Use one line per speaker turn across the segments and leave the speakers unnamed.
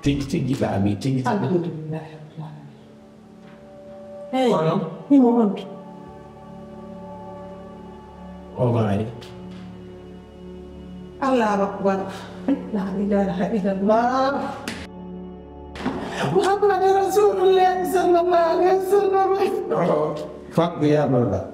tinggi kami, tinggi.
Alhamdulillah. Ini mohon.
Oh baik.
Allah Akbar. La ilaha illallah. Muhammad Rasulullah sallallahu alaihi wasallam.
Fak ya Allah.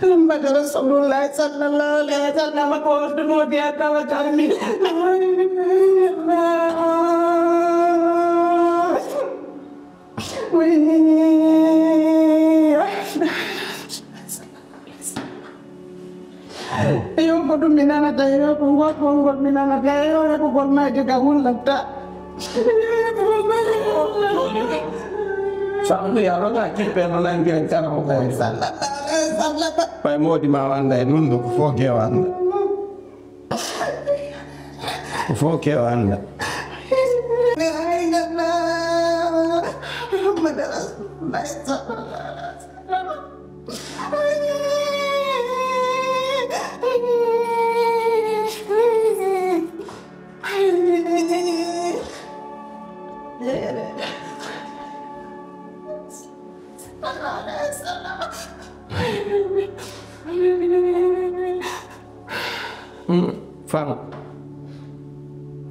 Muhammad Rasulullah sallallahu alaihi wasallam ko dulu dia tahu kami. Ayo bodoh minana tayo punggot minana tayo aku korma juga hulata.
Sampai ya orang lagi penolong dia cara orang salah. Pai mo di mawanda e non ko foke wanda. Ko foke wanda.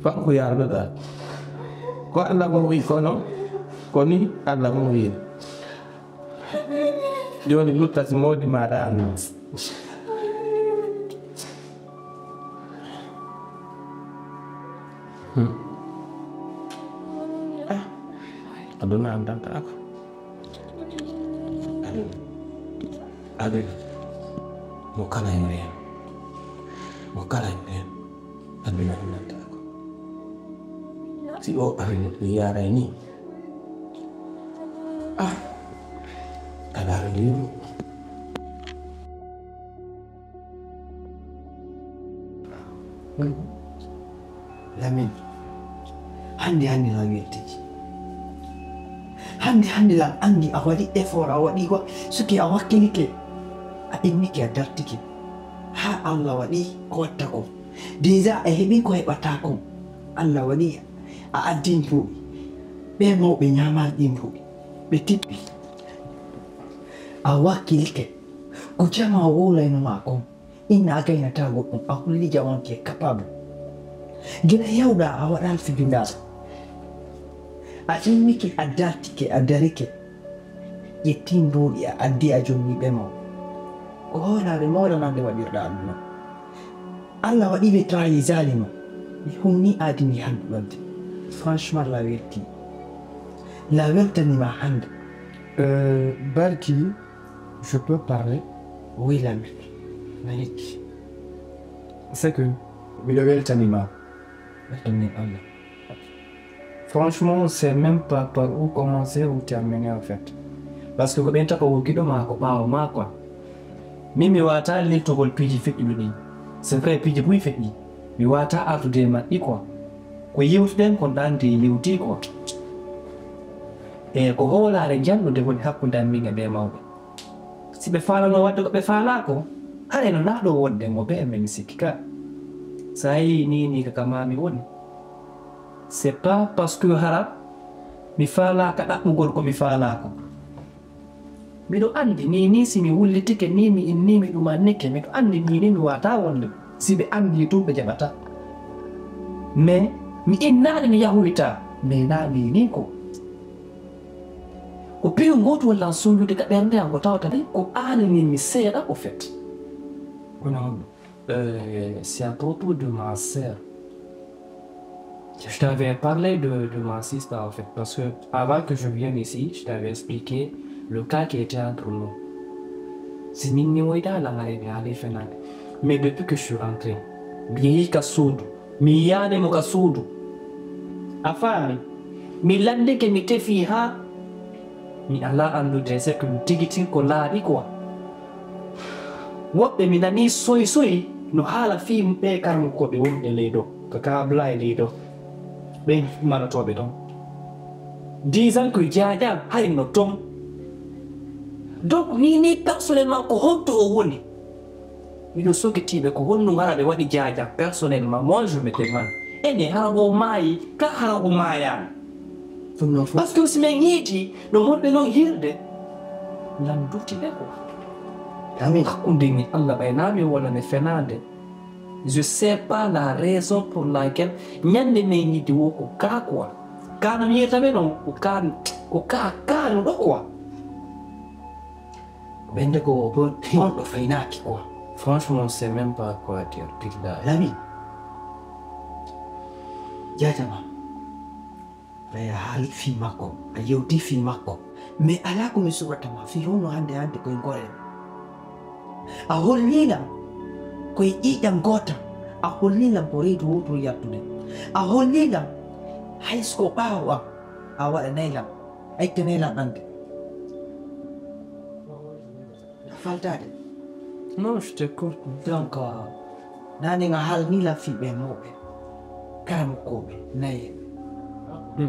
Fang ko yar da ko anda mo wi ko no ko ni anda mo wi joni lutta si modi mada an aduna andan ta ko ade mo kala ene aduna andan ta si o liara ini ada dulu
Lamin handi lagi tiji handi lang andi awadi effort awadi ko suki awakili ke inni ke dartiki ha Allah wadi ko tako diza hebi ko hebata ko Allah wadi a addin fu be mo be nyama din fu be tippi awakili ke ko chama wala no mako ina ga ina tago akulli jawon ke capable gina yauda awadan fi binda a miki adatike adarike yetin duri a addi a jonni be mo o horaare mawɗo nande waɗirɗa aduna Allah waɗi ɓe tawi zalima mi humni adini hande wadde franchement la weltanima hande
Balki, je peux parler?
oui Lamin Malik
C'est que mi weltanima
weltani Allah.
Franchement, c'est même pas par où commencer ou terminer en fait. Parce que quand tu as un quoi. Mimi wata little piji fit you. C'est vrai, piji bui fit ni. Mi wata after them ma ikwa. Ko youth den kondante youth ko. Ko hola re janno de woni hakkunde min e be mawbe. Si be fala no waddo be fala ko, ale no nado wonde mo be men sikka. Sai ni kama mi woni. C'est pas parce que harap mi fala ka ɗaɓɓugol ko mi fala ko miɗo andi ni si mi wullitike ni mi innimi ɗumannike miɗo andi ni mi wata wonde si ɓe andi tum ɓe jaɓata mais mi innani mi yahoyta mais na ni ko piyo goto walla sondude ka ɓernde am ko tawata ni ko anani mi seeɗa ko fait c'est à propos de ma sœur. Je t'avais parlé de ma sister en fait, parce que avant que je vienne ici, je t'avais expliqué le cas qui était entre nous. C'est Nini Weda la Mais depuis que je suis rentré, bien kasudu, mi yane mo kasudu. Afami, mi lande ke mi tefi ha, mi ala andu dese que mi tigitin ko lari quoi. Woɓɓe mi nani soy no haala film ɓe karmo koɓe wonɓe leydo ko kabla e leydo ɓe manotoɓe ɗon 10 ans koye jajam hayno ton donc ni personnellement ko honto o woni miɗo sogitiɓe ko honno gara ɓe waɗi jajam personnellement moi je me demande ene harago maayi ka harago maayama par ce que si min yiiti no monɓe noon hirde lam dutiɓe ko hakkunde ni Allah ɓaynami walla ne fenade je sais pas la raison pour laquelle ñande min yiiti wo ko ka quoi kana mi yiyataɓe noon ko ka kano ɗo quoi
ɓende ko on ɗo faynaki quoi.
Franchement, on sait même pas quoi dire.
Lami, jajama, ɓaya haal fi makko, a yewti fi makko, mais ala komi suɓatama fi hono hande koye gorel. A hollilam koye ƴiƴam gotal, a hollilam ko reedu wotoro yattude, a hollilam haysko ɓaawo am a waɗanaylam, a ittanaylam ande. Faltade.
Non, je t'écoute.
Donc, nani nga hal ni la fi be mobe. Kam ko be naye. Be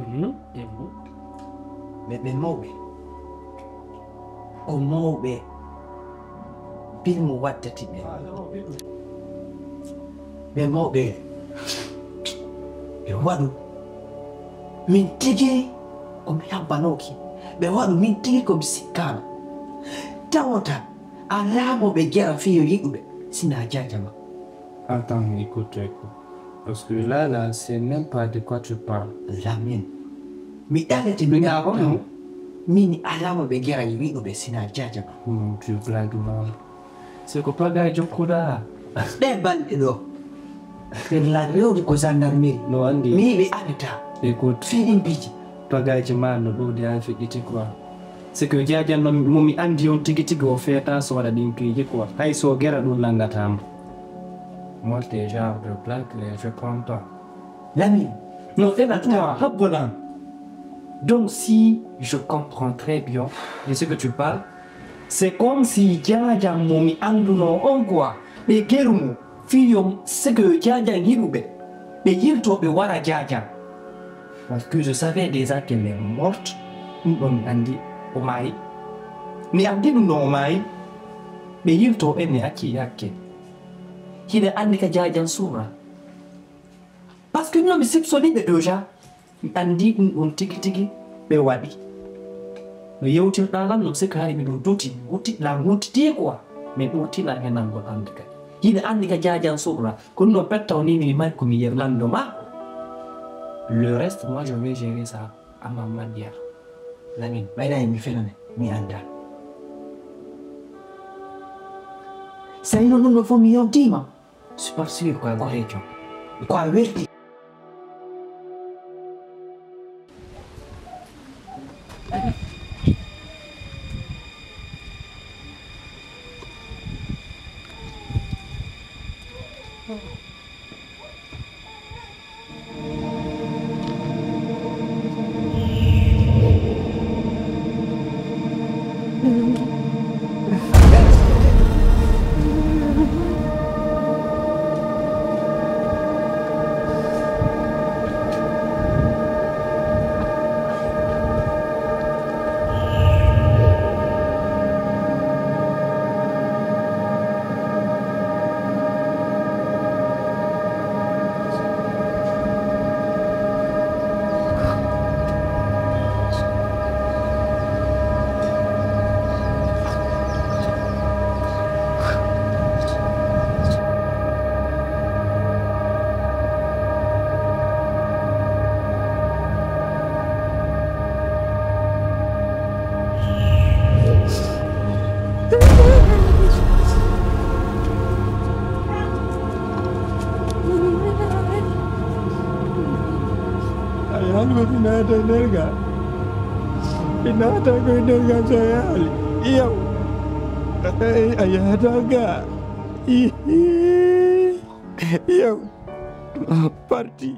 mobe. O mobe. Bil mo wattati be. Be mobe. Be wadu. Min tigi ko mi habbanoki. Be wadu min tigi ko bisikana. Tawota. Alamo be gera fiyo yigube sina jajama.
Attends, écoute. Parce que là, c'est même pas de quoi tu parles.
La mienne. Mi dalati dunia hono. Mini alamo be gera yigube sina jajama.
Tu blagues mal. C'est que pas gars jokoda.
De bande do. La rio di ko gendarmerie.
No andi.
Mi be anita.
Écoute,
Feeling biji.
pas gars mal no do de afekiti quoi. C'est que jajan no mumi andi on tigi o feta so wada dinkiji quoi. Hay so gera dum langatam. Moi t'es genre de blague, je prends pas.
L'ami.
Non, c'est la toi, hop. Donc si je comprends très bien de ce que tu parles, c'est comme si jajan mumi anduno on quoi. Be gerumo fiyo c'est que jajan hirube. Be yirto be wara jajan. Parce que je savais déjà qu'elle est morte. On andi omai. Ni andi no omai. Be yirto ene aki yake. Hide andi ka jajan sura. Parce que nous, c'est solide déjà. Andi on tiki be wadi. Le yoti dalam no se kari mi duti la muti quoi. Mais muti la henango andika. Hide andi ka jajan sura. Kuno petta oni ni mal ko mi yerlando ma. Le reste, moi, je vais gérer ça à ma manière.
L'ami, baida mi fenane mi anda. Sai non lo fo mi ultima.
C'est pas sûr quoi, Rejo.
Qua verti.
Pinata ko nerga sayali. Iyo. Ayah daga.
yow parti